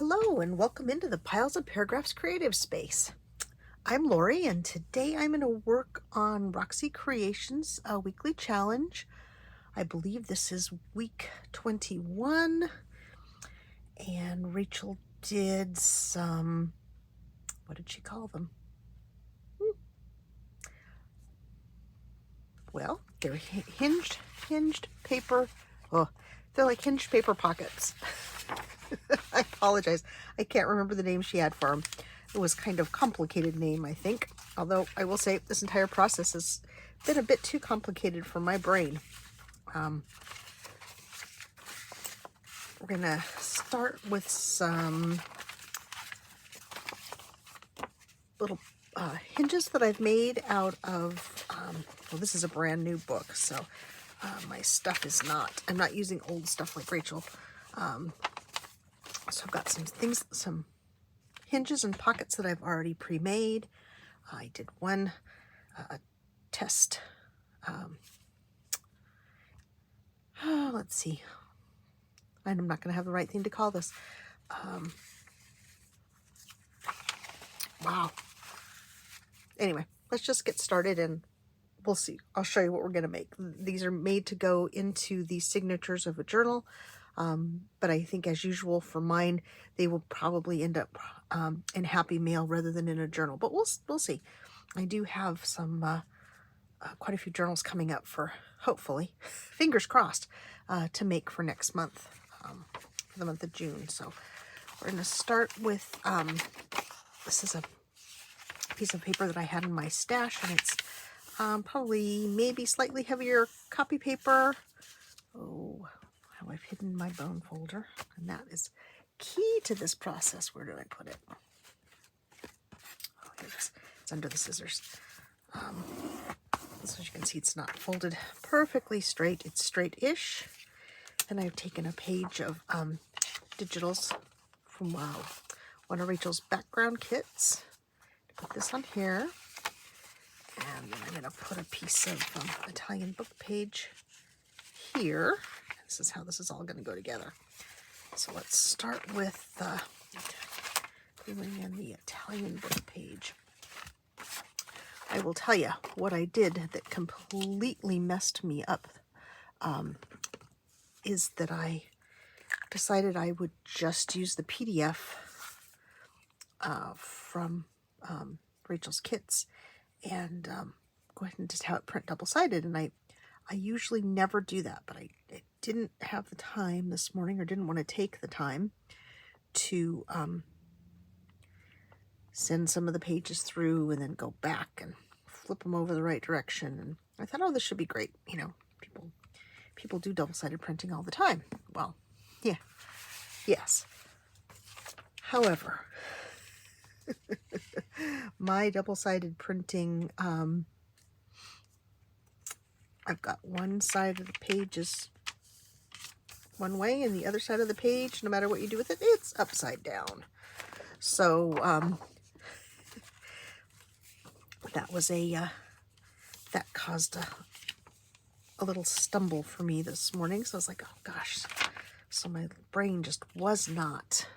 Hello and welcome into the Piles of Paragraphs creative space. I'm Lori and today I'm going to work on Roxy Creations weekly challenge. I believe this is week 21 and Rachel did some, what did she call them? Well, they're hinged paper. Oh, they're like hinged paper pockets. I apologize. I can't remember the name she had for them. It was kind of complicated name, I think. Although I will say this entire process has been a bit too complicated for my brain. We're gonna start with some little hinges that I've made out of, well, this is a brand new book, so my stuff is not, I'm not using old stuff like Rachel. So I've got some hinges and pockets that I've already pre-made. I did one test. Let's see. I'm not going to have the right thing to call this. Wow. Anyway, let's just get started and we'll see. I'll show you what we're going to make. These are made to go into the signatures of a journal. But I think as usual for mine, they will probably end up in Happy Mail rather than in a journal, but we'll see. I do have some quite a few journals coming up for, hopefully, fingers crossed, to make for next month, for the month of June. So we're going to start with, this is a piece of paper that I had in my stash, and it's probably maybe slightly heavier copy paper. Oh, how I've hidden my bone folder, and that is key to this process. Where did I put it? Oh, here it is. It's under the scissors. So as you can see, it's not folded perfectly straight. It's straight-ish. And I've taken a page of digitals from one of Rachel's background kits. Put this on here. And then I'm going to put a piece of Italian book page here. This is how this is all going to go together. So let's start with doing in the Italian book page. I will tell you what I did that completely messed me up is that I decided I would just use the PDF from Rachel's kits and go ahead and just have it print double-sided. And I usually never do that, but I didn't have the time this morning, or didn't want to take the time to send some of the pages through and then go back and flip them over the right direction. And I thought, oh, this should be great. You know, people do double-sided printing all the time. Well, yeah, yes. However, my double-sided printing, I've got one side of the page is one way and the other side of the page, no matter what you do with it, it's upside down. So that was that caused a little stumble for me this morning. So I was like, oh gosh. So my brain just was not,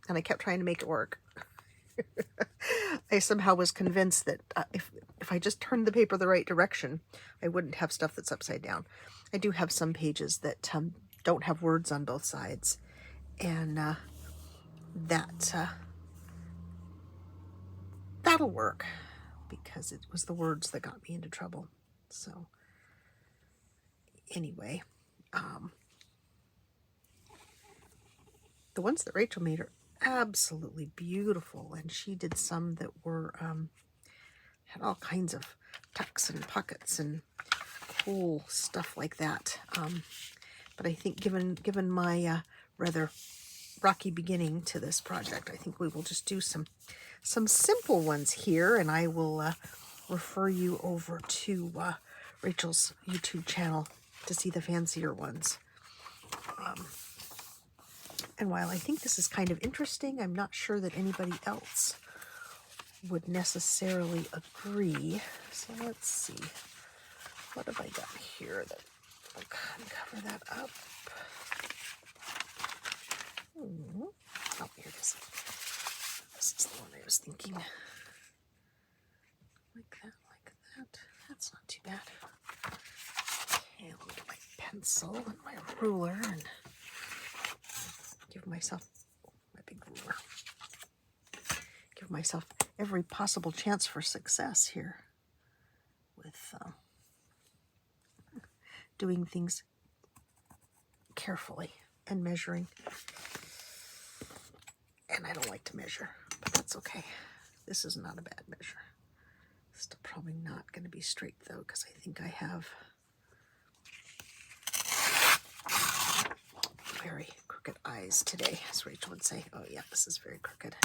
and I kept trying to make it work. I somehow was convinced that if I just turned the paper the right direction, I wouldn't have stuff that's upside down. I do have some pages that don't have words on both sides, and that'll work, because it was the words that got me into trouble. So anyway, the ones that Rachel made are absolutely beautiful, and she did some that were had all kinds of tucks and pockets and cool stuff like that. But I think given my rather rocky beginning to this project, I think we will just do some simple ones here, and I will refer you over to Rachel's YouTube channel to see the fancier ones. And while I think this is kind of interesting, I'm not sure that anybody else would necessarily agree. So let's see. What have I got here that will cover that up? This is the one I was thinking. Like that, like that. That's not too bad. Okay, I'll get my pencil and my ruler and give myself my big ruler. Give myself every possible chance for success here with doing things carefully and measuring. And I don't like to measure, but that's okay. This is not a bad measure. Still probably not going to be straight though, because I think I have very crooked eyes today, as Rachel would say. Oh yeah, this is very crooked.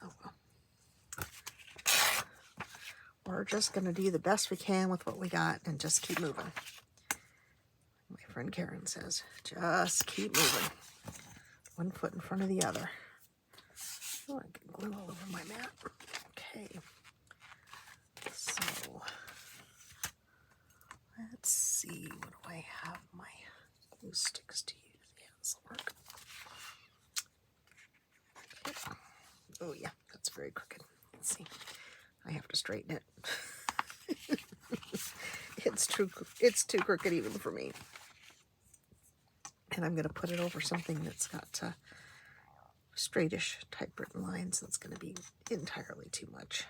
Oh well. We're just going to do the best we can with what we got and just keep moving. My friend Karen says, just keep moving. One foot in front of the other. Oh, I get glue all over my mat. Okay. So, let's see. What do I have my glue sticks to use? Yeah, this will work. Okay. Oh, yeah, that's very crooked. Let's see. I have to straighten it. It's too crooked even for me. And I'm going to put it over something that's got straightish typewritten lines. That's going to be entirely too much.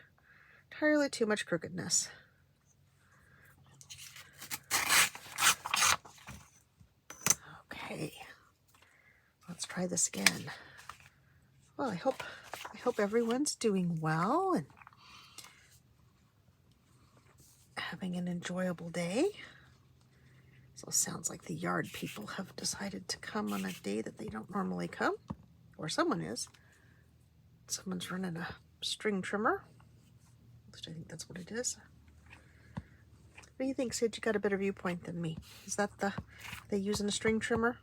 Entirely too much crookedness. Okay. Let's try this again. Well, I hope everyone's doing well and having an enjoyable day. So it sounds like the yard people have decided to come on a day that they don't normally come. Or someone is. Someone's running a string trimmer. At least I think that's what it is. What do you think, Sid? You got a better viewpoint than me. Is that they using a string trimmer?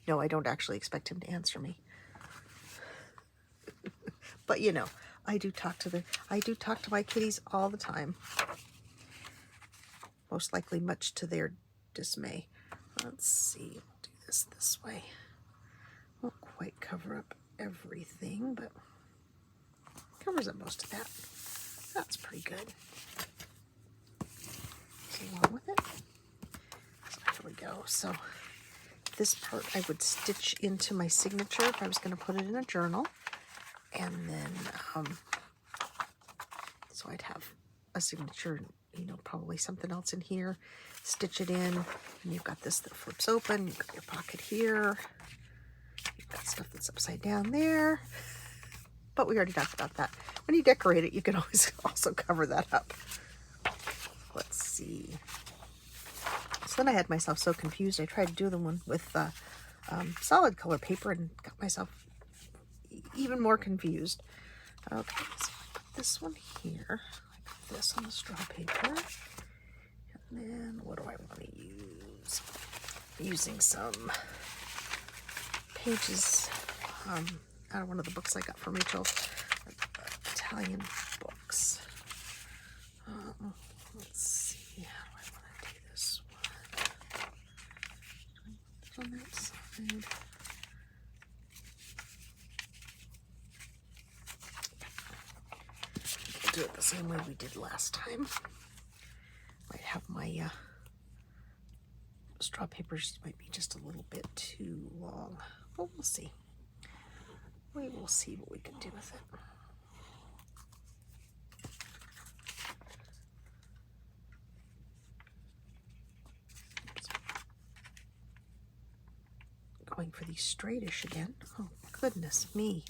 No, I don't actually expect him to answer me. But you know, I do talk to my kitties all the time. Most likely much to their dismay. Let's see, we'll do this way. Won't quite cover up everything, but covers up most of that. That's pretty good. So along with it. So here we go. So this part I would stitch into my signature if I was going to put it in a journal. And then, so I'd have a signature, you know, probably something else in here, stitch it in, and you've got this that flips open, you've got your pocket here, you've got stuff that's upside down there, but we already talked about that. When you decorate it, you can always also cover that up. Let's see. So then I had myself so confused, I tried to do the one with solid color paper and got myself even more confused. Okay, so I put this one here. I put this on the straw paper. And then what do I want to use? I'm using some pages out of one of the books I got from Rachel, Italian books. Let's see, how do I want to do this one? On that side. Do it the same way we did last time. Might have my straw papers might be just a little bit too long, but we'll see. We will see what we can do with it. Going for these straightish again. Oh goodness me.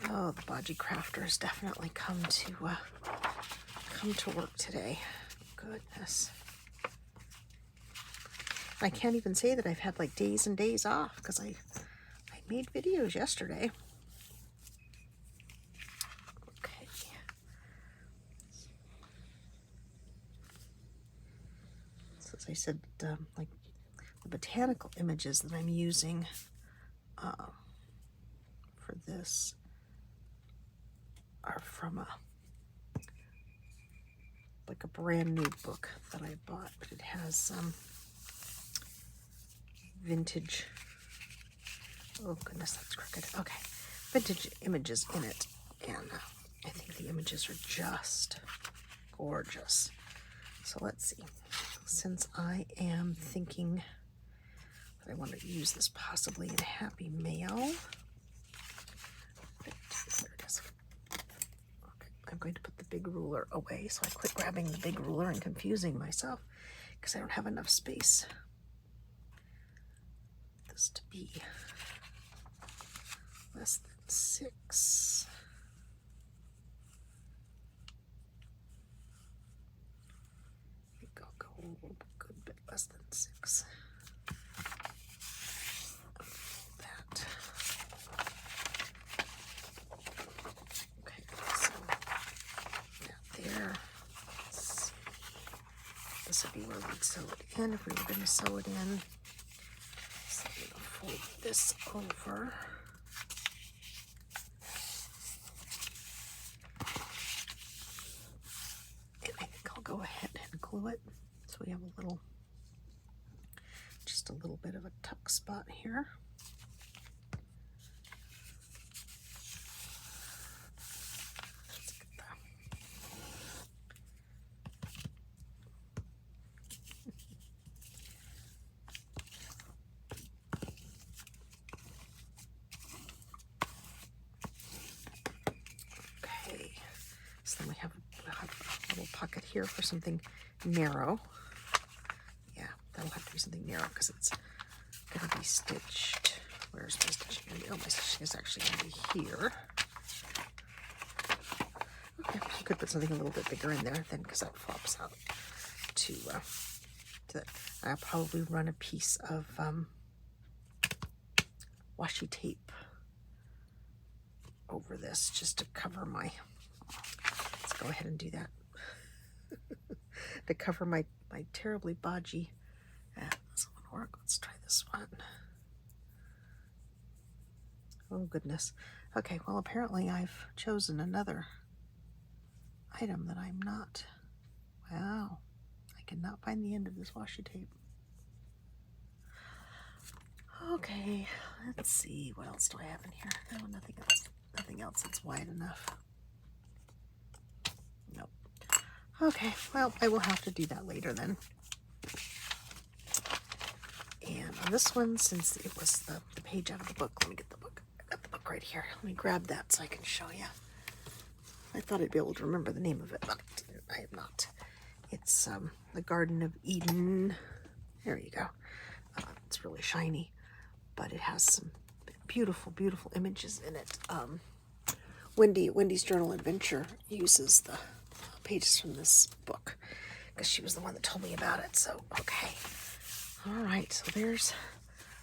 Oh, the Bodgy Crafter has definitely come to work today. Goodness. I can't even say that I've had like days and days off because I made videos yesterday. Okay. So as I said, like the botanical images that I'm using for this are from like a brand new book that I bought, but it has vintage Oh goodness, that's crooked. Okay, vintage images in it, and I think the images are just gorgeous. So let's see. Since I am thinking that I want to use this possibly in Happy Mail, there it is. Okay, I'm going to put the big ruler away so I quit grabbing the big ruler and confusing myself because I don't have enough space. This to be less than 6. I think I'll go a good bit less than 6. That. Okay, so that there. Let's see. This would be where we'd sew it in if we were going to sew it in. So I'm going to fold this over. Go ahead and glue it so we have a little, just a little bit of a tuck spot here. Let's get that. Okay, so then we have a little pocket here for something narrow. Yeah, that'll have to be something narrow because it's going to be stitched. Where's my stitching going to be? Oh, my stitching is actually going to be here. Okay, you could put something a little bit bigger in there then because that flops out to that. I'll probably run a piece of washi tape over this just to cover my, let's go ahead and do that. To cover my terribly bodgy, this one work. Let's try this one. Oh goodness. Okay, well apparently I've chosen another item that I'm not. Wow, I cannot find the end of this washi tape. Okay, let's see, what else do I have in here? No, nothing else that's wide enough. Nope. Okay, well, I will have to do that later then. And on this one, since it was the page out of the book, let me get the book. I got the book right here. Let me grab that so I can show you. I thought I'd be able to remember the name of it, but I am not. It's The Garden of Eden. There you go. It's really shiny, but it has some beautiful, beautiful images in it. Wendy's Journal Adventure uses the pages from this book because she was the one that told me about it. So, okay. All right, so there's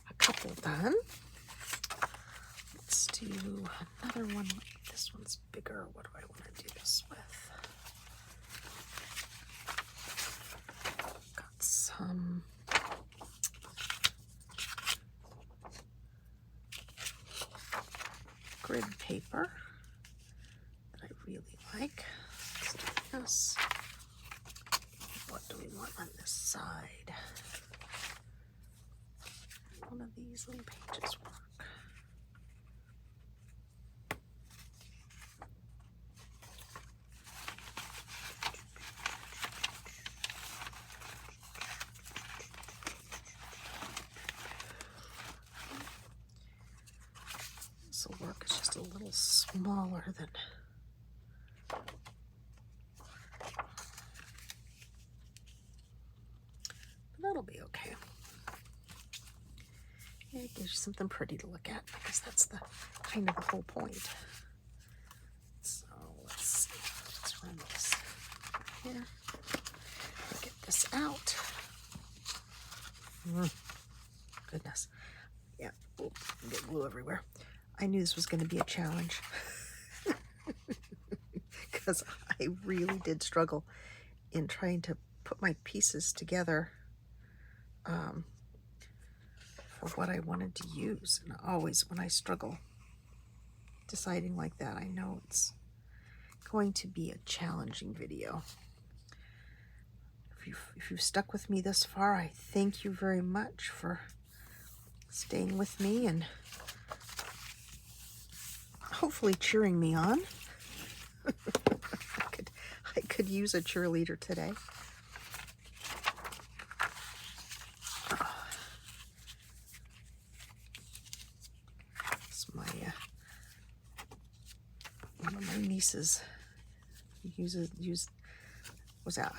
a couple done. Let's do another one. This one's bigger. What do I want to do this with? Got some grid paper that I really like. Let's do this. What do we want on this side? One of these little pages work. This will work. It's just a little smaller than. That'll be okay. Yeah, it gives you something pretty to look at because that's the kind of the whole point. So let's see. Let's run this here. Get this out. Goodness. Yeah. Ooh, get glue everywhere. I knew this was going to be a challenge because I really did struggle in trying to put my pieces together for what I wanted to use. And always when I struggle deciding like that, I know it's going to be a challenging video. If you've stuck with me this far, I thank you very much for staying with me and hopefully cheering me on. I could use a cheerleader today. It's my one of my nieces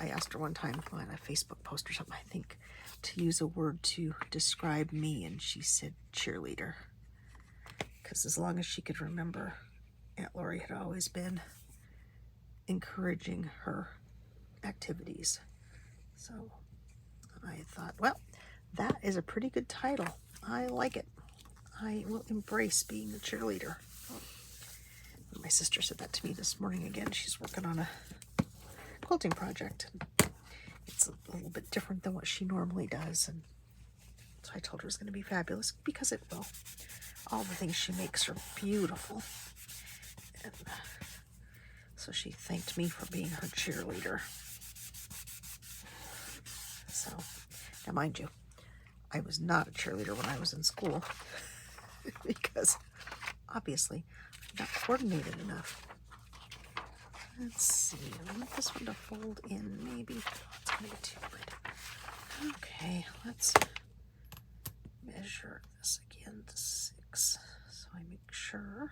I asked her one time on a Facebook post or something, I think, to use a word to describe me, and she said cheerleader. Because as long as she could remember, Aunt Lori had always been encouraging her activities. So I thought, well, that is a pretty good title. I like it. I will embrace being a cheerleader. My sister said that to me this morning again. She's working on a quilting project. It's a little bit different than what she normally does, and so I told her it's going to be fabulous, because it will. All the things she makes are beautiful. And so she thanked me for being her cheerleader. So, now mind you, I was not a cheerleader when I was in school because obviously I'm not coordinated enough. Let's see, I want this one to fold in, maybe. It's going to be too wide. Okay, let's measure this again to 6, so I make sure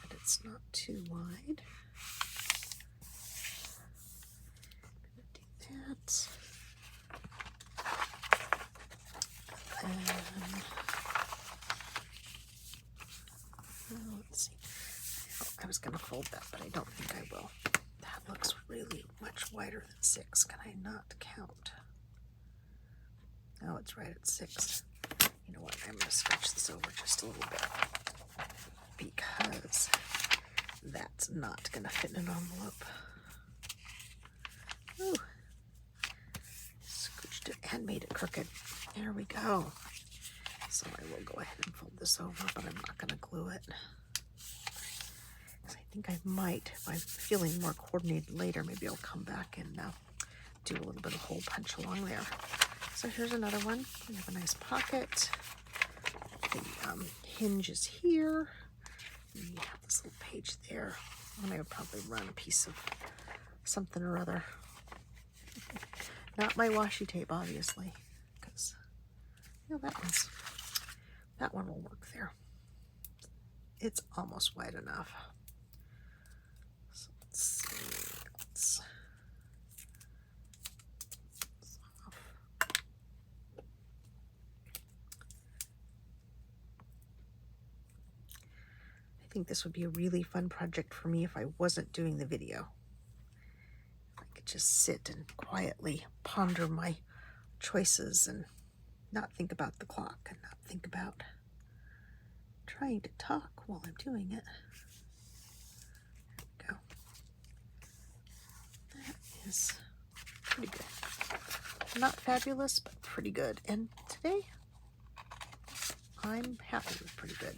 that it's not too wide. I'm going to do that. Let's see. I was going to fold that, but I don't think I will. That looks really much wider than 6. Can I not count? Oh, it's right at 6. You know what? I'm going to scratch this over just a little bit, because that's not going to fit in an envelope. Ooh. Scooched it and made it crooked. There we go. So I will go ahead and fold this over, but I'm not going to glue it. Because I think I might, if I'm feeling more coordinated later, maybe I'll come back and do a little bit of hole punch along there. So here's another one. We have a nice pocket. The hinge is here. And you have this little page there. And I would probably run a piece of something or other. Not my washi tape, obviously, because that one will work there. It's almost wide enough. So let's see. I think this would be a really fun project for me if I wasn't doing the video. I could just sit and quietly ponder my choices and not think about the clock and not think about trying to talk while I'm doing it. There we go. That is pretty good. Not fabulous, but pretty good. And today, I'm happy with pretty good.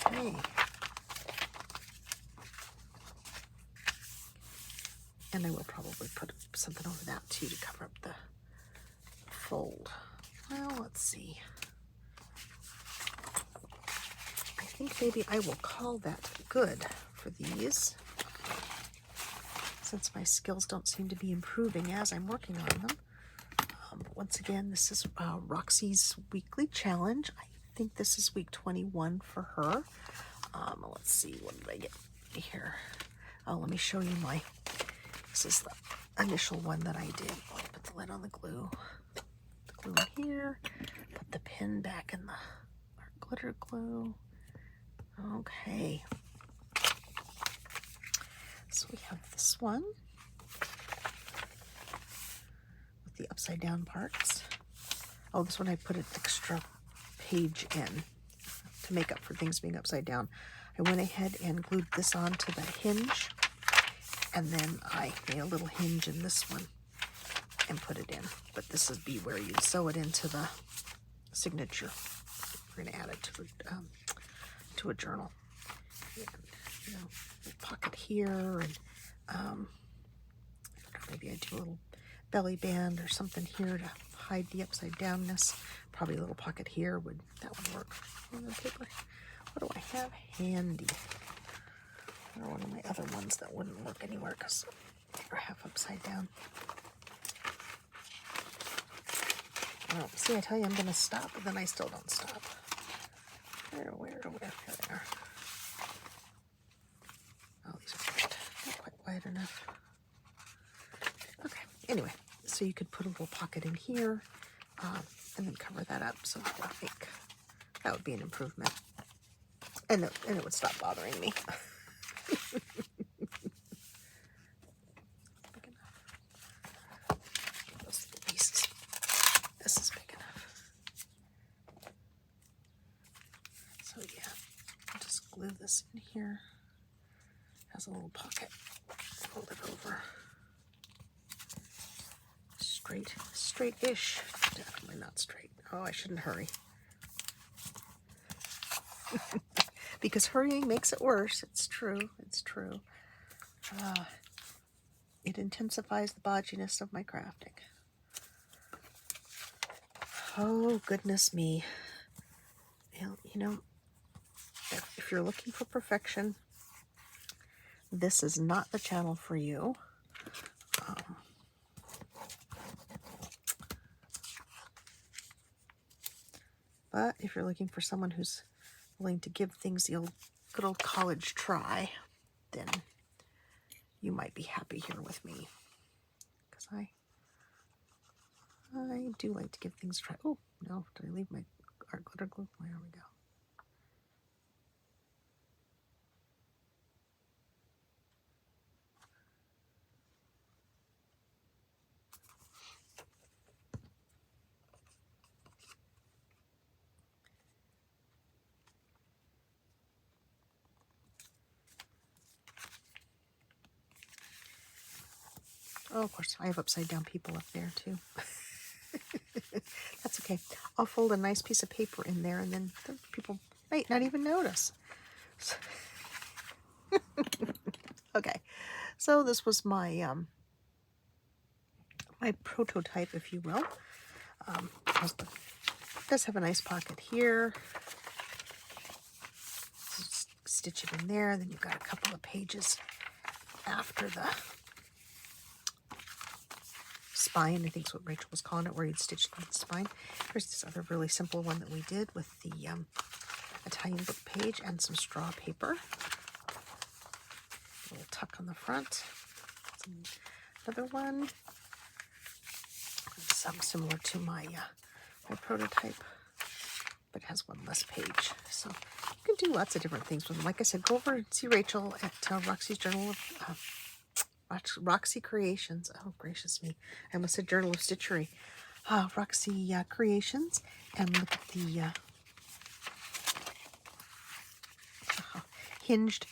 Okay. And I will probably put something over that too to cover up the fold. Well, let's see. I think maybe I will call that good for these, since my skills don't seem to be improving as I'm working on them. Once again, this is Roxy's weekly challenge. I think this is week 21 for her. Let's see, what did I get here? Oh, let me show you this is the initial one that I did. I'll put the lid on the glue in here, put the pin back in our glitter glue. Okay. So we have this one with the upside down parts. Oh, this one I put an extra page in to make up for things being upside down. I went ahead and glued this onto the hinge, and then I made a little hinge in this one and put it in. But this would be where you'd sew it into the signature. We're going to add it to a journal. And, a pocket here, and maybe I do a little belly band or something here to hide the upside downness. Probably a little pocket here would work on the paper. What do I have handy? Or one of my other ones that wouldn't work anywhere because they're half upside down. Oh, see, I tell you I'm going to stop, but then I still don't stop. Where? Here they are. Oh, these are not quite wide enough. Okay, anyway, so you could put a little pocket in here and then cover that up, so that would be an improvement. And it would stop bothering me. Big enough. Those little pieces. This is big enough. So yeah, I'll just glue this in here. Has a little pocket. Fold it over. Straight-ish. Definitely not straight. Oh, I shouldn't hurry. Because hurrying makes it worse. It's true. It's true. It intensifies the bodginess of my crafting. Oh, goodness me. You know, if you're looking for perfection, this is not the channel for you. But if you're looking for someone who's willing to give things the good old college try, then you might be happy here with me. Because I do like to give things a try. Oh, no, did I leave my art glitter glue? There we go. Oh, of course, I have upside down people up there too. That's okay. I'll fold a nice piece of paper in there and then people might not even notice. Okay, so this was my my prototype, if you will. It does have a nice pocket here. Just stitch it in there, then you've got a couple of pages after the spine, I think is what Rachel was calling it, where you'd stitch the spine. Here's this other really simple one that we did with the Italian book page and some straw paper. A little tuck on the front. Another one. Some similar to my my prototype, but has one less page. So you can do lots of different things with them. Like I said, go over and see Rachel at Roxy's Journal of Roxy Creations. Oh, gracious me. I almost said Journal of Stitchery. Roxy Creations, and look at the hinged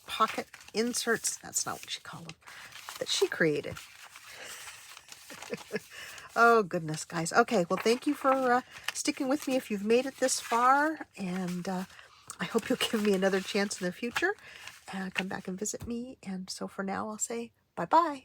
pocket inserts. That's not what she called them. That she created. Oh, goodness, guys. Okay, well, thank you for sticking with me if you've made it this far, and I hope you'll give me another chance in the future. Come back and visit me, and so for now, I'll say bye-bye.